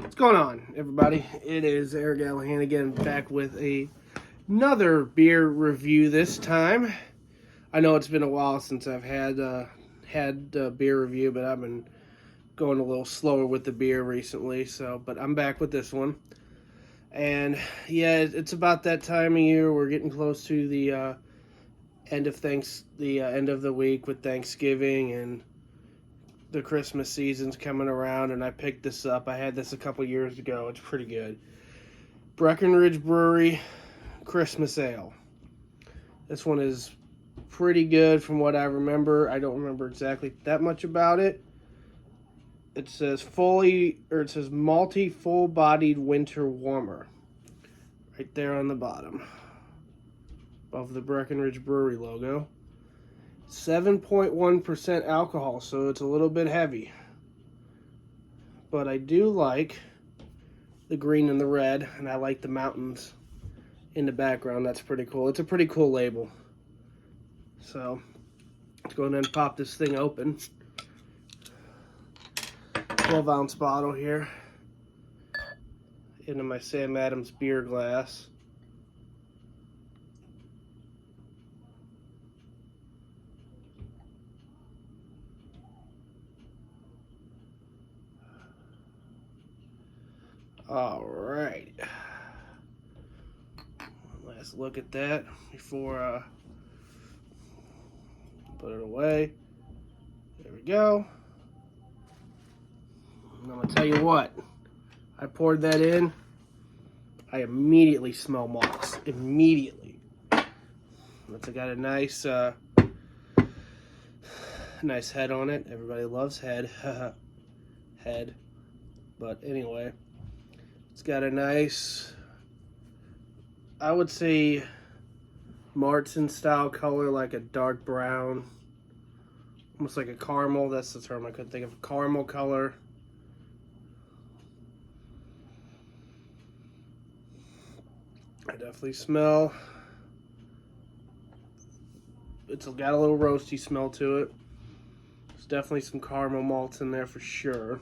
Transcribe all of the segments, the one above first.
What's going on, everybody? It is Eric Allahan again, back with another beer review this time. I know it's been a while since I've had a beer review, but I've been going a little slower with the beer recently. But I'm back with this one, and yeah, it's about that time of year. We're getting close to the end of end of the week with Thanksgiving and the Christmas season's coming around, and I picked this up. I had this a couple years ago. It's pretty good. Breckenridge Brewery Christmas Ale. This one is pretty good from what I remember. I don't remember exactly that much about it. It says malty, full-bodied winter warmer. Right there on the bottom. Above the Breckenridge Brewery logo. 7.1% alcohol, so it's a little bit heavy. But I do like the green and the red, and I like the mountains in the background. That's pretty cool. It's a pretty cool label. So, let's go ahead and pop this thing open. 12-ounce bottle here. Into my Sam Adams beer glass. All right. Let's look at that before I put it away. There we go. And I'm going to tell you what. I poured that in. I immediately smell malts. Immediately. It's got a nice nice head on it. Everybody loves head. Head. But anyway. It's got a nice, I would say, Martin style color, like a dark brown, almost like a caramel. That's the term I couldn't think of. Caramel color. I definitely smell. It's got a little roasty smell to it. There's definitely some caramel malts in there for sure.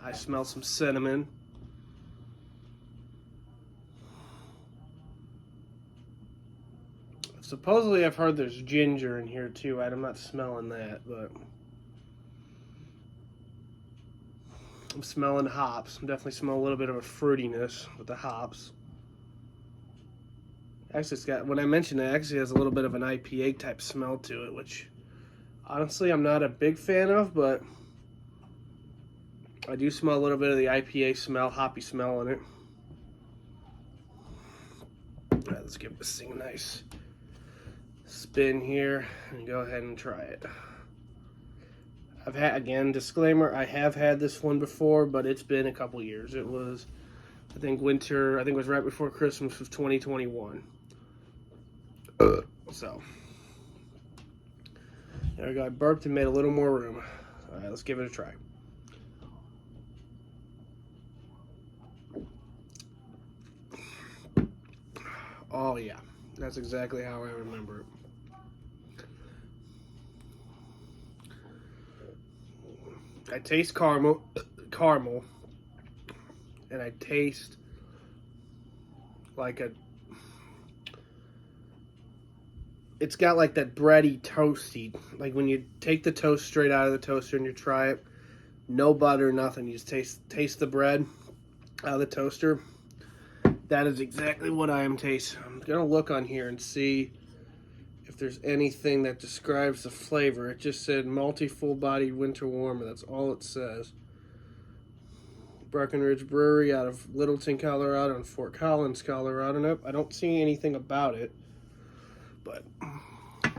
I smell some cinnamon. Supposedly I've heard there's ginger in here too. I'm not smelling that, but I'm smelling hops. I'm definitely smelling a little bit of a fruitiness with the hops. Actually, it's got, when I mentioned it, actually has a little bit of an IPA type smell to it, which honestly I'm not a big fan of, but I do smell a little bit of the IPA smell, hoppy smell in it. All right, let's give this thing a nice spin here and go ahead and try it. I've had, again, disclaimer, I have had this one before, but it's been a couple years. It was, I think it was right before Christmas of 2021. So, there we go. I burped and made a little more room. All right, let's give it a try. Oh yeah, that's exactly how I remember it. I taste caramel, and I taste like it's got like that bready, toasty, like when you take the toast straight out of the toaster and you try it, no butter, nothing, you just taste the bread out of the toaster. That is exactly what I am tasting. I'm going to look on here and see if there's anything that describes the flavor. It just said malty, full-bodied winter warmer. That's all it says. Breckenridge Brewery out of Littleton, Colorado and Fort Collins, Colorado. Nope, I don't see anything about it. But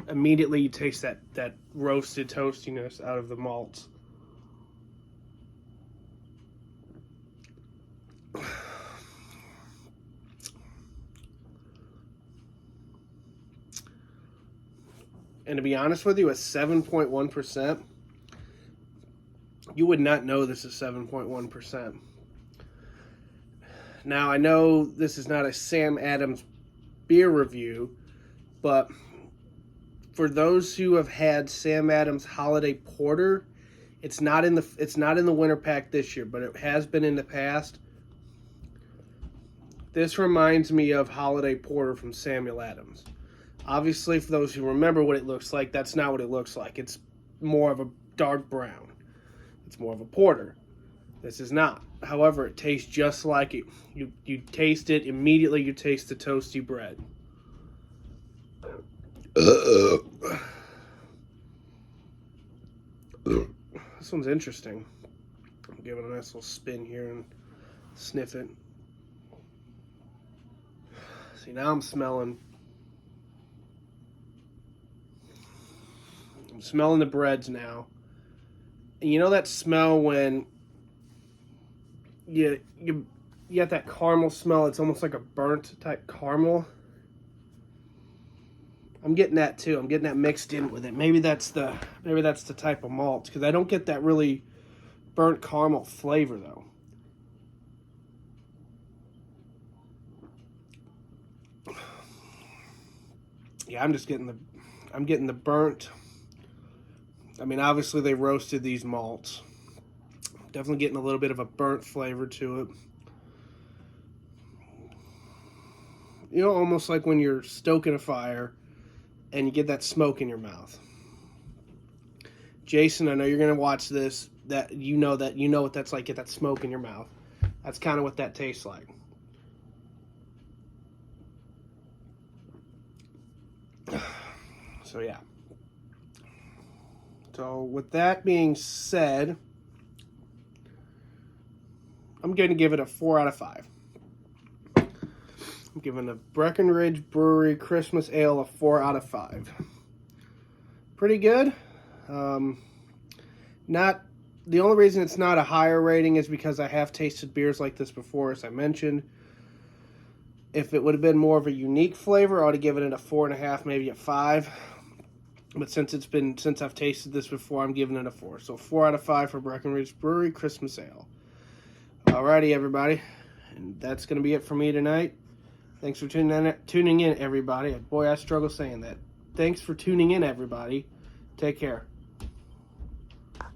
immediately you taste that roasted toastiness out of the malts. And to be honest with you, at 7.1%, you would not know this is 7.1%. Now, I know this is not a Sam Adams beer review, but for those who have had Sam Adams Holiday Porter It's not in the winter pack this year, but it has been in the past. This reminds me of Holiday Porter from Samuel Adams. Obviously, for those who remember what it looks like, that's not what it looks like. It's more of a dark brown. It's more of a porter. This is not. However, it tastes just like it. You taste it, immediately you taste the toasty bread. This one's interesting. I'll give it a nice little spin here and sniff it. See, now I'm smelling the breads now. And you know that smell when you get that caramel smell? It's almost like a burnt type caramel. I'm getting that too. I'm getting that mixed in with it. Maybe that's the type of malt, because I don't get that really burnt caramel flavor though. Yeah, I'm getting the burnt. I mean, obviously they roasted these malts. Definitely getting a little bit of a burnt flavor to it. You know, almost like when you're stoking a fire and you get that smoke in your mouth. Jason, I know you're gonna watch this. That you know what that's like. Get that smoke in your mouth. That's kind of what that tastes like. So yeah. So with that being said, I'm going to give it a 4 out of 5. I'm giving the Breckenridge Brewery Christmas Ale a 4 out of 5. Pretty good. Not the only reason it's not a higher rating is because I have tasted beers like this before, as I mentioned. If it would have been more of a unique flavor, I would have given it a 4.5, maybe a 5. But since I've tasted this before, I'm giving it a 4. So 4 out of 5 for Breckenridge Brewery Christmas Ale. Alrighty, everybody. And that's going to be it for me tonight. Thanks for tuning in, everybody. Boy, I struggle saying that. Thanks for tuning in, everybody. Take care.